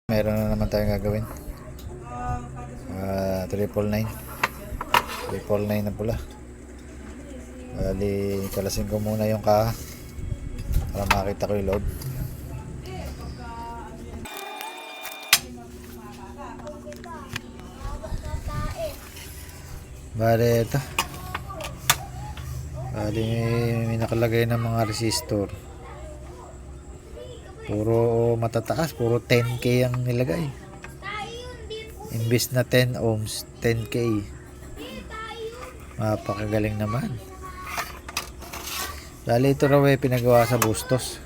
Meron na naman tayong gagawin. 999 999 na pula. Bali, kalasin ko muna yung kaha para makita ko yung load. Bali, ito. Bali, may nakalagay ng mga resistor. Puro matataas, puro 10k ang nilagay. Imbis na 10 ohms, 10k. Mapakagaling naman. Bali, ito raw pinagawa sa Bustos.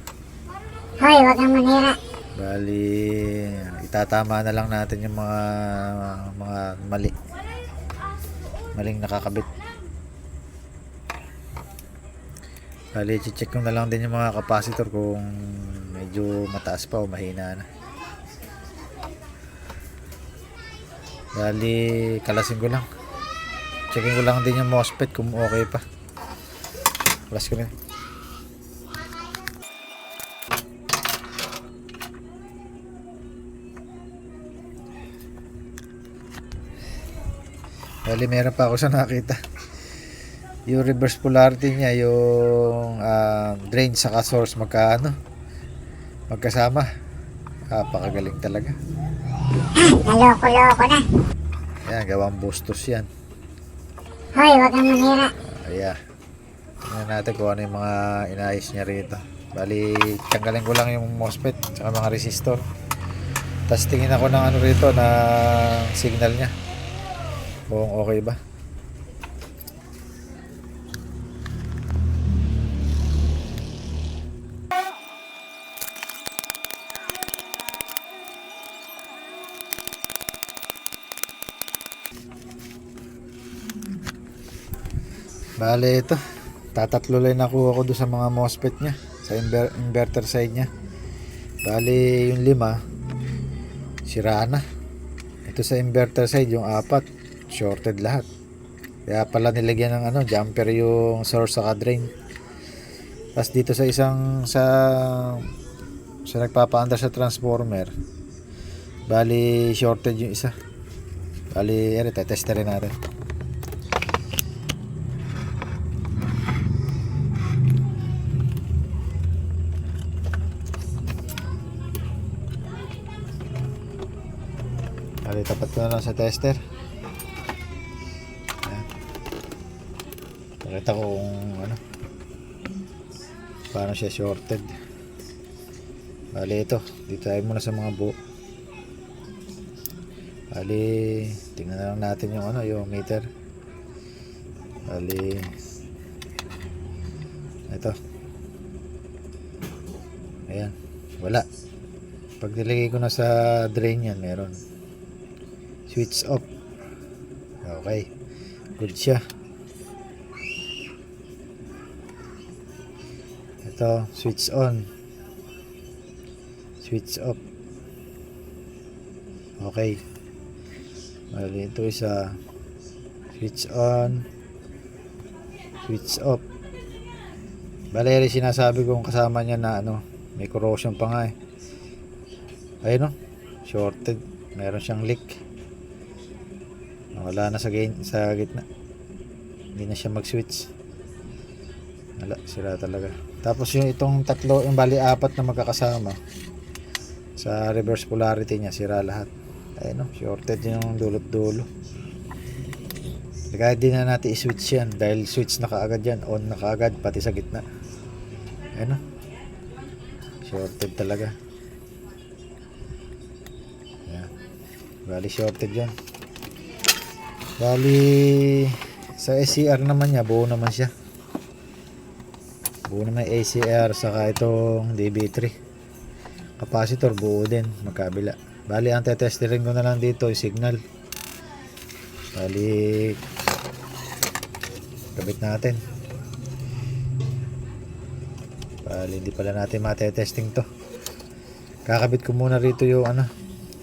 Hoy, wag kang manira. Bali, itatama na lang natin yung mga maling nakakabit. Bali, check ko na lang din yung mga capacitor kung medyo mataas pa o mahina na. Bali, kalasin ko lang. Checking ko lang din yung MOSFET kung okay pa. Kalas ko rin. Bali, meron pa ako sa nakita. Yung reverse polarity niya, yung drain saka source magkasama. Napakagaling talaga. Naloko-loko na. Ayan, gawang Bustos yan. Hoy, wag kang manira. Ayan. Tingnan natin kung ano yung mga inayos niya rito. Bali, tanggalin ko lang yung MOSFET saka mga resistor. Tapos tingin ako ng ano rito, ng signal niya. Kung okay ba. Bale, ito. Tatatlo line ako doon sa mga MOSFET niya. Sa inverter side niya. Bale, yung 5 sira na. Ito sa inverter side, yung 4 shorted lahat. Kaya pala nilagyan ng jumper yung source saka drain. Tapos dito sa sa nagpapaandar sa transformer, bali shorted yung isa. Bali, testerin natin. Bali, tapat ko na lang sa tester. Ayan. Pakita ko kung paano siya shorted. Bali, ito. Dito tayo muna sa mga buo. Bali, tingnan na lang natin yung meter. Bali, ito. Ayan, wala. Pag nilagay ko na sa drain yan, meron. Switch off. Okay, good siya. Ito, switch on, switch off. Okay. Bali, ito isa, switch on, switch off. Bali, sinasabi kong kasama niya na may corrosion pa nga ayun shorted, meron siyang leak. Wala na sa gitna, hindi na siya mag-switch. Wala, sira talaga. Tapos itong tatlo, yung bali 4 na magkakasama sa reverse polarity niya, sira lahat. Ayun shorted yung dulot-dulo. Kaya di na natin i-switch yan dahil switch na kaagad yan, on na kaagad pati sa gitna. Ayun shorted talaga. Ayan. Bali shorted yan. Bali sa SCR naman niya, buo naman siya. Buo naman yung ACR saka itong DB3. Capacitor buo din, magkabila. Bali, ang tetesterin ko na lang dito yung signal. Bali, kabit natin. Bali, hindi pala natin matetesting to. Kakabit ko muna rito yung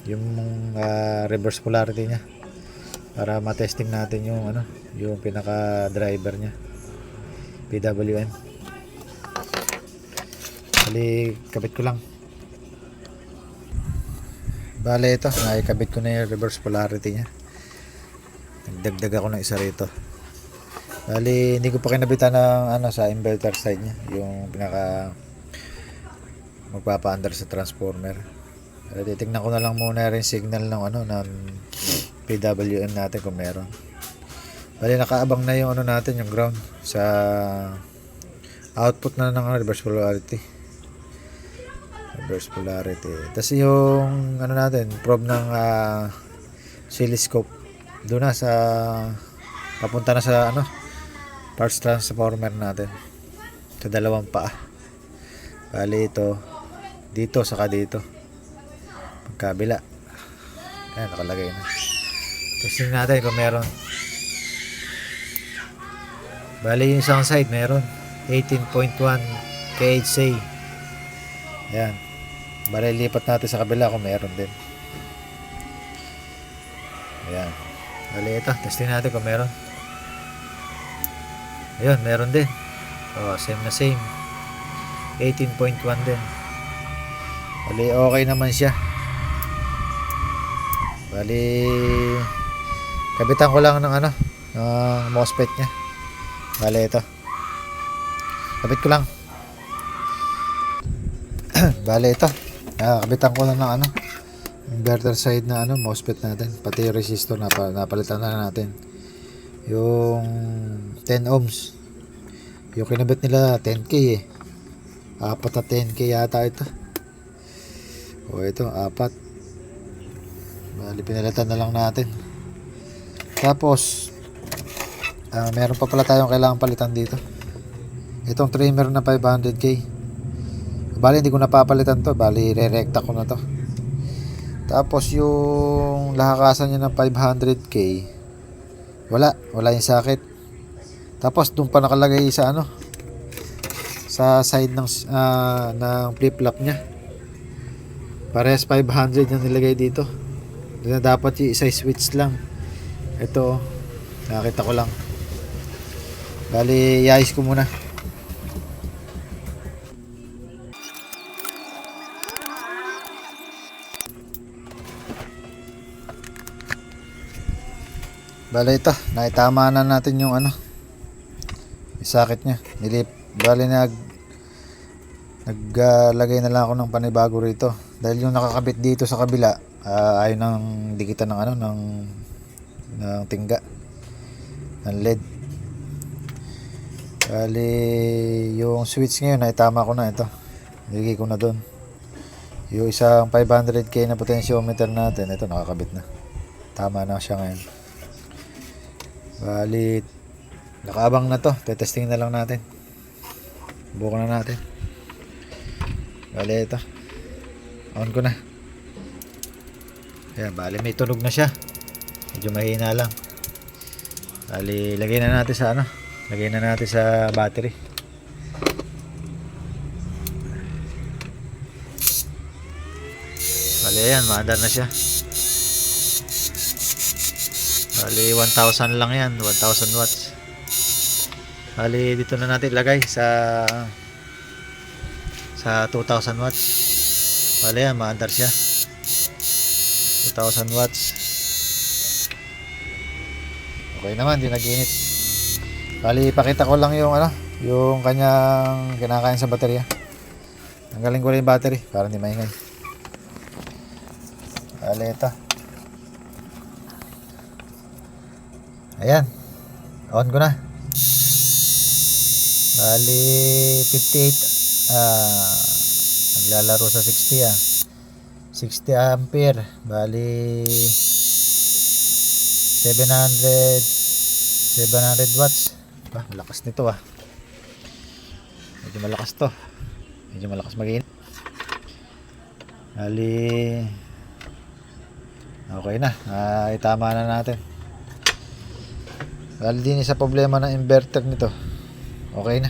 yung reverse polarity niya para matesting natin yung pinaka driver niya, PWM. Bali, kabit ko lang. Bale ito, nakikabit ko na yung reverse polarity nya. Nagdagdag ako ng isa rito. Bali, hindi ko pa kinabitan ng sa inverter side nya, yung pinaka magpapa-under sa transformer. Pero titignan ko na lang muna rin signal ng ng PWM natin kung meron. Bali, nakaabang na yung natin, yung ground sa output na ng reverse polarity. Reverse polarity. Tapos yung natin, probe ng oscilloscope doon na sa papunta na sa parts transformer natin sa dalawang paa. Bali ito dito saka dito magkabila. Ayan, nakalagay na. Testing natin kung meron. Bali yung isang side meron 18.1 kHz. Ayan. Bali lipat natin sa kabila kung meron din. Ayan. Bali ito, testing natin kung meron. Ayun, meron din. Same na same. 18.1 din. Bali okay naman siya. Bali kabitan ko lang ng ng MOSFET nya. Bali ito. Kabit ko lang. Bali ito. Kabitan ko lang ng inverter side na MOSFET natin. Pati yung resistor napalitan na natin. Yung 10 ohms. Yung kinabit nila 10k eh. 4 na 10k yata ito. Ito 4. Bali pinalitan na lang natin. Tapos meron pa pala tayong kailangan palitan dito. Itong trimmer na 500k. Bali hindi ko napapalitan to. Bali re-recta ko na to. Tapos yung lahakasan niya ng 500k, wala yung socket. Tapos doon pa nakalagay sa sa side ng flip-flop niya. Parehas 500 yung nilagay dito. Doon na dapat yung isa switch lang. Ito, nakita ko lang. Bali, iayos ko muna. Bali ito, naitama na natin yung socket nya. Bali naglagay na lang ako ng panibago rito. Dahil yung nakakabit dito sa kabila, ayaw nang dikitan ng ng tingga ng LED. Bali yung switch ngayon naitama ko na ito. Nilagay ko na doon. Yung isang 500k na potentiometer natin, ito nakakabit na. Tama na siya ngayon. Bali nakaabang na to, tetesting na lang natin. Buko na natin. Bali ito, on ko na. Ayan, bali may tunog na siya, medyo mahina lang. Bali lagay na natin sa lagay na natin sa battery. Bali ayan, maandar na siya. Bali 1,000 lang yan, 1,000 watts. Bali dito na natin lagay sa 2,000 watts. Bali yan, maandar siya. 2,000 watts. Okay naman, di nag-init. Bali pakita ko lang yung yung kanyang kinakain sa baterya. Tanggalin ko lang yung battery para hindi maingay. Bali ito. Ayan, on ko na. Bali 58 naglalaro sa 60 60 ampere. Bali 700 watts. Malakas nito medyo malakas to, medyo malakas mag-init. Bali okay na, itama na natin. Bali din sa problema ng inverter nito, okay na.